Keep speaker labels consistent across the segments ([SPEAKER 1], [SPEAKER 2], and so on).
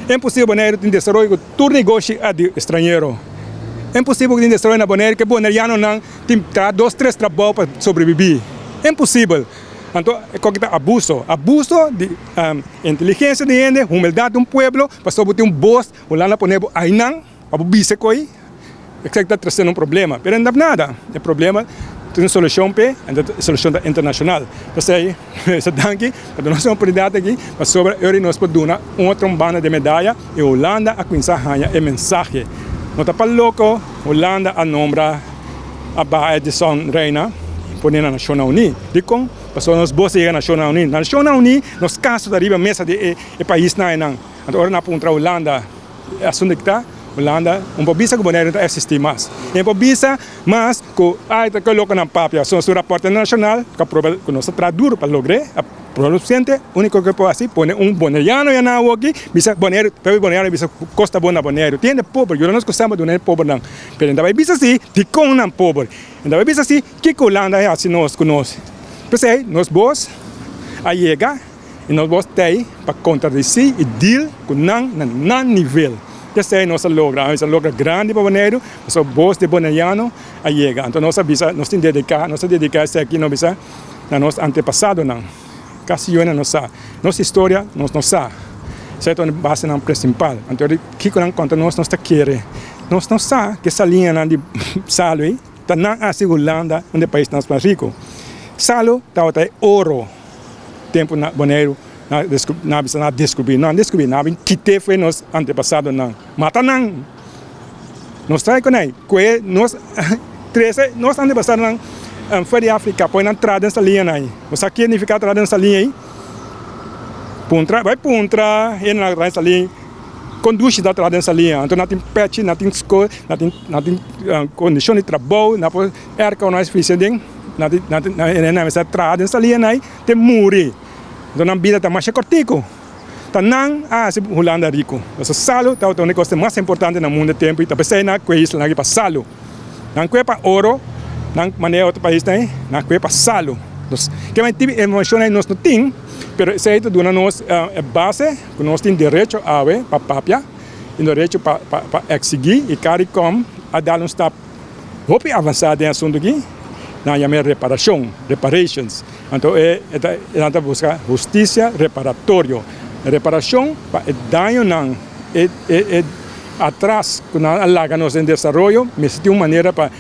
[SPEAKER 1] É impossível Boneiru ter desenvolver todo negócio de estrangeiro. É impossível que desenvolver na Boneiru que Boneiriano não tem 2, 3 trabalhos para sobreviver. É impossível. Então, é qualquer abuso de inteligência de gente, humildade de um pueblo, para sobretudo boss, Hulanda ponemos aí não, para bisa coi, é que está trazendo um problema. Mas não dá nada. O problema tem solução solução internacional. Então, essa daqui, a nossa oportunidade aqui, mas sobre eu nós podemos dar uma trombada de medalha e Hulanda a kuminsa ganha é mensahe. Não está para louco, Hulanda a nombra a Edison Rijna, pone na Nashonnan Uni. Dicom, passou nos bolsos da Nashonnan Uni. Na Nashonnan Uni, nos casos da riba mesa de país na enang. Então, ora na ponta Hulanda, assunto que está, Hulanda, pouco bisa que Boneiru não existe mais. Pouco bisa, mas que aí coloca na papel, são os reportes nacional, que prova que nós traduz para lograr, a producente, único que pode fazer, põe boneiriano e na aqui, bisa Boneiru, bisa costa boa na Boneiru. Tem de pobre, eu não gostamos de pobre não. Mas ainda vai bisa assim, de com não pobre. Ainda vai bisa assim, que Hulanda é assim nós conosco. Pois é, nós boas, a chega, e nós boas tem para contradizer e deal com não nível. Essa é a nossa logra grande para Boneiru, nós somos de Boneiriano a chega. Então, nós temos que dedicar isso aqui, não bisa, na nosso antepassado, não. Casi eu não sei. Nossa história, nós não sabemos. Certo? É a base principal. Então, o que conta nós não queremos. Nós não sabemos que essa linha de salo está na Hulanda, onde o país é mais rico. Salo está ouro. Tempo na Boneiru. Não descobri, que foi nos antepassados, não. Mata não. Nós traz com ele, nós antepassados não, foi de África, põe na entrada nessa linha aí. Você quer significar entrada nessa linha aí? Vai puntra, e nessa linha, conduz da entrada nessa linha. Então não tem patch, não tem escola, não tem condição de trabalho, não tem erca ou não é suficiente, não tem essa entrada nessa linha aí, tem muri. Então, a vida está mais cortico. Então, não há Hulanda rico. O salo é o negócio mais importante no mundo do tempo. E também sei que isso é para salo. Não é para ouro, não é outro país, não é para salo. Que é um tipo de emoção que nós não temos, mas isso é a base que nós temos direito a ver, para papia, e direito para exigir e caricom a dar um step avançado em assunto aqui. Não chama reparations. Então, é buscar justiça reparatória. Reparação para o dano não atrás quando alaga nos em desenvolvimento, mas de uma maneira para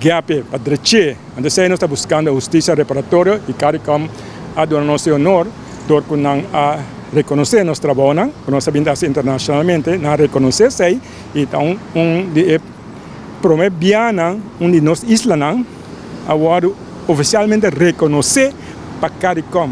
[SPEAKER 1] gap, para direito. Então, nós estamos buscando justiça reparatória e caricom a dar nosso honor, dor que não reconhecer nosso trabalho, que nós sabemos internacionalmente, não reconhecer sei, então de prometer de nós isla não agora oficialmente reconhecer para CARICOM.